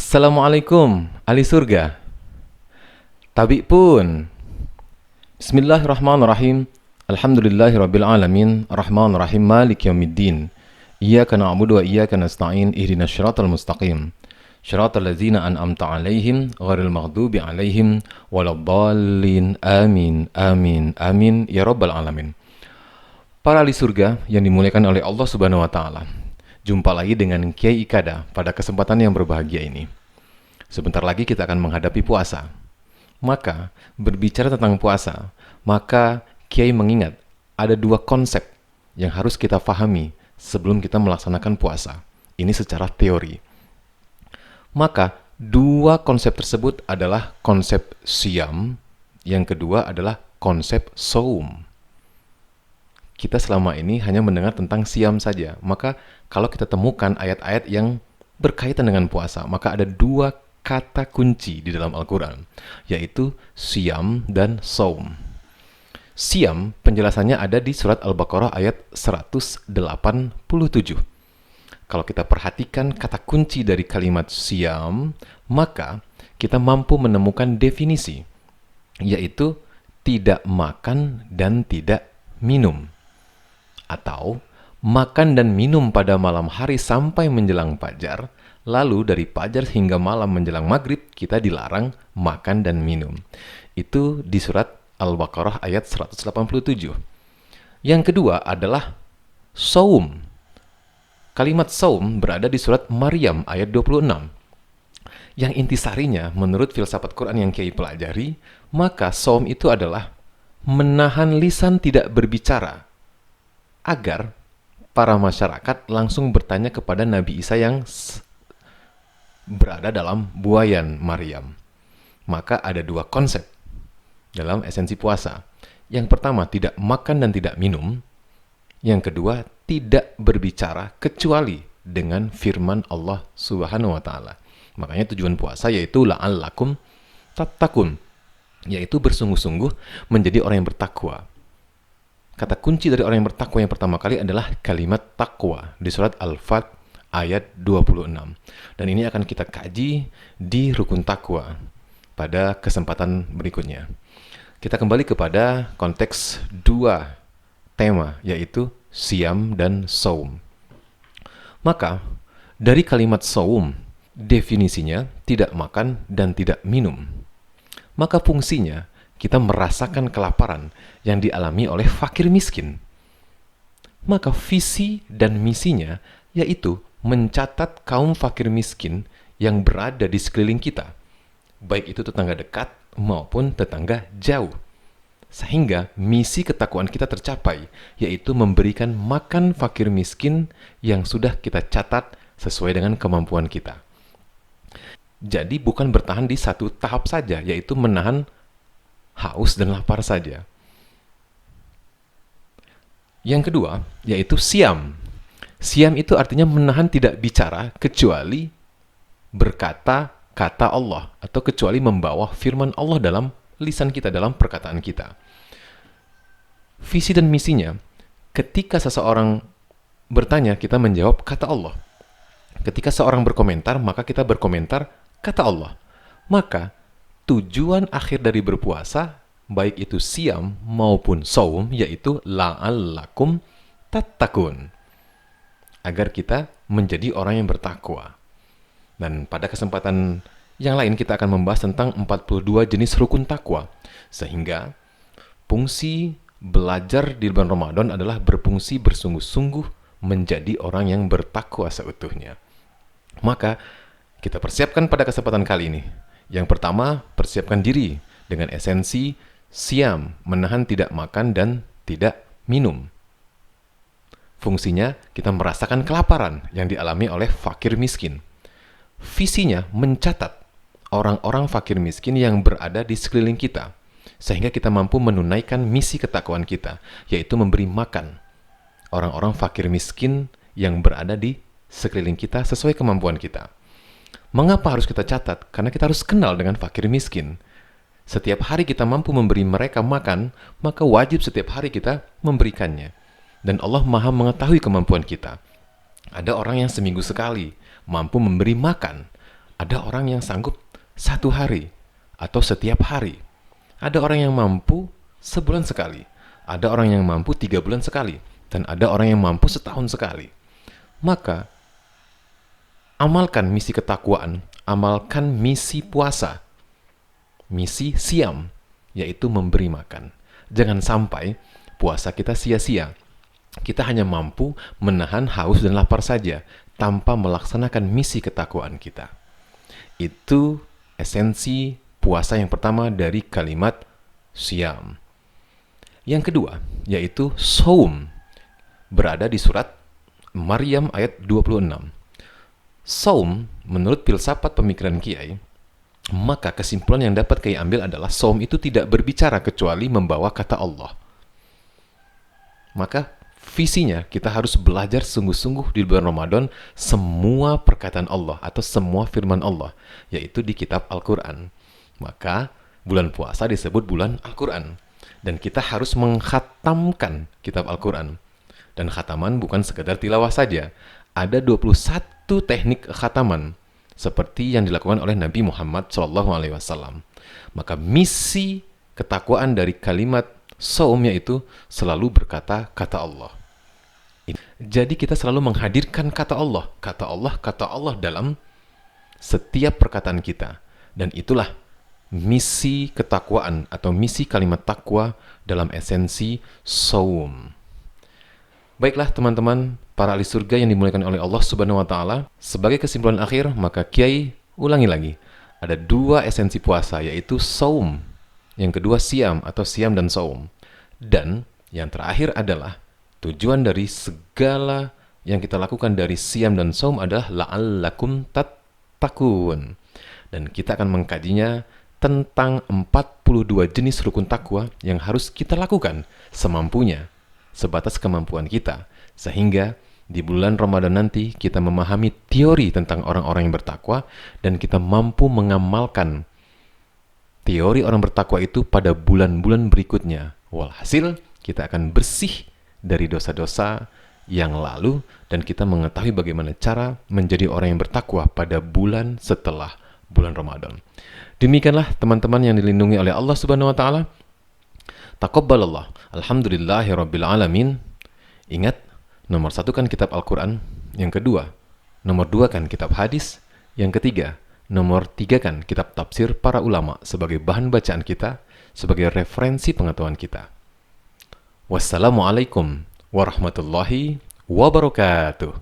Assalamualaikum, ahli surga. Tabi pun. Bismillahirrahmanirrahim. Alhamdulillahirrabbilalamin. Rahmanirrahim. Malik yaumiddin. Iyaka na'budu wa iyaka nasta'in. Ihdinas syiratal mustaqim. Syiratal ladzina an'amta 'alaihim ghairil maghdubi 'alaihim waladdallin. Amin. Amin. Amin ya rabbal alamin. Para ahli surga yang dimuliakan oleh Allah Subhanahu wa taala. Jumpa lagi dengan Kiai Ikada pada kesempatan yang berbahagia ini. Sebentar lagi kita akan menghadapi puasa. Maka, berbicara tentang puasa, maka Kiai mengingat ada dua konsep yang harus kita pahami sebelum kita melaksanakan puasa. Ini secara teori. Maka, dua konsep tersebut adalah konsep siam, yang kedua adalah konsep saum. Kita selama ini hanya mendengar tentang siam saja. Maka kalau kita temukan ayat-ayat yang berkaitan dengan puasa, maka ada dua kata kunci di dalam Al-Quran, yaitu siam dan saum. Siam, penjelasannya ada di surat Al-Baqarah ayat 187. Kalau kita perhatikan kata kunci dari kalimat siam, maka kita mampu menemukan definisi, yaitu tidak makan dan tidak minum. Atau makan dan minum pada malam hari sampai menjelang fajar, lalu dari fajar hingga malam menjelang maghrib kita dilarang makan dan minum. Itu di surat Al-Baqarah ayat 187. Yang kedua adalah saum. Kalimat saum berada di surat Maryam ayat 26. Yang intisarinya menurut filsafat Quran yang Kiai pelajari, maka saum itu adalah menahan lisan tidak berbicara, agar para masyarakat langsung bertanya kepada Nabi Isa yang berada dalam buayan Maryam. Maka ada dua konsep dalam esensi puasa. Yang pertama, tidak makan dan tidak minum. Yang kedua, tidak berbicara kecuali dengan firman Allah Subhanahu wa taala. Makanya tujuan puasa yaitu la'allakum tattaqun, yaitu bersungguh-sungguh menjadi orang yang bertakwa. Kata kunci dari orang yang bertakwa yang pertama kali adalah kalimat takwa di surat Al-Fat ayat 26. Dan ini akan kita kaji di rukun takwa pada kesempatan berikutnya. Kita kembali kepada konteks dua tema, yaitu siam dan saum. Maka, dari kalimat saum, definisinya tidak makan dan tidak minum. Maka fungsinya, kita merasakan kelaparan yang dialami oleh fakir miskin. Maka visi dan misinya yaitu mencatat kaum fakir miskin yang berada di sekeliling kita, baik itu tetangga dekat maupun tetangga jauh. Sehingga misi ketakwaan kita tercapai, yaitu memberikan makan fakir miskin yang sudah kita catat sesuai dengan kemampuan kita. Jadi bukan bertahan di satu tahap saja, yaitu menahan haus dan lapar saja. Yang kedua, yaitu siam. Siam itu artinya menahan tidak bicara kecuali berkata kata Allah, atau kecuali membawa firman Allah dalam lisan kita, dalam perkataan kita. Visi dan misinya, ketika seseorang bertanya, kita menjawab kata Allah. Ketika seorang berkomentar, maka kita berkomentar kata Allah. Maka tujuan akhir dari berpuasa, baik itu siam maupun saum, yaitu la'allakum tattaqun, agar kita menjadi orang yang bertakwa. Dan pada kesempatan yang lain kita akan membahas tentang 42 jenis rukun takwa. Sehingga fungsi belajar di bulan Ramadan adalah berfungsi bersungguh-sungguh menjadi orang yang bertakwa seutuhnya. Maka kita persiapkan pada kesempatan kali ini. Yang pertama, persiapkan diri dengan esensi siam, menahan tidak makan dan tidak minum. Fungsinya, kita merasakan kelaparan yang dialami oleh fakir miskin. Visinya, mencatat orang-orang fakir miskin yang berada di sekeliling kita, sehingga kita mampu menunaikan misi ketakwaan kita, yaitu memberi makan orang-orang fakir miskin yang berada di sekeliling kita sesuai kemampuan kita. Mengapa harus kita catat? Karena kita harus kenal dengan fakir miskin. Setiap hari kita mampu memberi mereka makan, maka wajib setiap hari kita memberikannya. Dan Allah Maha mengetahui kemampuan kita. Ada orang yang seminggu sekali mampu memberi makan Ada orang yang sanggup 1 hari atau setiap hari. Ada orang yang mampu sebulan sekali. Ada orang yang mampu 3 bulan sekali. Dan ada orang yang mampu setahun sekali. Maka, amalkan misi ketakwaan. Amalkan misi puasa. Misi siam, yaitu memberi makan. Jangan sampai puasa kita sia-sia. Kita hanya mampu menahan haus dan lapar saja, tanpa melaksanakan misi ketakwaan kita. Itu esensi puasa yang pertama dari kalimat siam. Yang kedua, yaitu saum. Berada di surat Maryam ayat 26. Saum, menurut filsafat pemikiran Kiai, maka kesimpulan yang dapat Kiai ambil adalah saum itu tidak berbicara kecuali membawa kata Allah. Maka visinya kita harus belajar sungguh-sungguh di bulan Ramadan semua perkataan Allah atau semua firman Allah, yaitu di kitab Al-Quran. Maka bulan puasa disebut bulan Al-Quran. Dan kita harus mengkhatamkan kitab Al-Quran. Dan khataman bukan sekedar tilawah saja. Ada 21 teknik khataman seperti yang dilakukan oleh Nabi Muhammad SAW. Maka misi ketakwaan dari kalimat saum yaitu selalu berkata kata Allah. Jadi kita selalu menghadirkan kata Allah dalam setiap perkataan kita. Dan itulah misi ketakwaan atau misi kalimat takwa dalam esensi saum. Baiklah teman-teman, para ahli surga yang dimuliakan oleh Allah Subhanahu wa taala, sebagai kesimpulan akhir, maka Kiai ulangi lagi. Ada 2 esensi puasa, yaitu saum. Yang kedua siam atau siam dan saum. Dan yang terakhir adalah tujuan dari segala yang kita lakukan dari siam dan saum adalah la'allakum tattaqun. Dan kita akan mengkajinya tentang 42 jenis rukun takwa yang harus kita lakukan semampunya, sebatas kemampuan kita, sehingga di bulan Ramadan nanti kita memahami teori tentang orang-orang yang bertakwa dan kita mampu mengamalkan teori orang bertakwa itu pada bulan-bulan berikutnya. Walhasil, kita akan bersih dari dosa-dosa yang lalu dan kita mengetahui bagaimana cara menjadi orang yang bertakwa pada bulan setelah bulan Ramadan. Demikianlah teman-teman yang dilindungi oleh Allah Subhanahu wa taala. Taqabbalallah. Alhamdulillahirabbil alamin. Ingat, nomor 1 kan kitab Al-Quran. Yang kedua, nomor 2 kan kitab hadis. Yang ketiga, nomor 3 kan kitab tafsir para ulama sebagai bahan bacaan kita, sebagai referensi pengetahuan kita. Wassalamualaikum warahmatullahi wabarakatuh.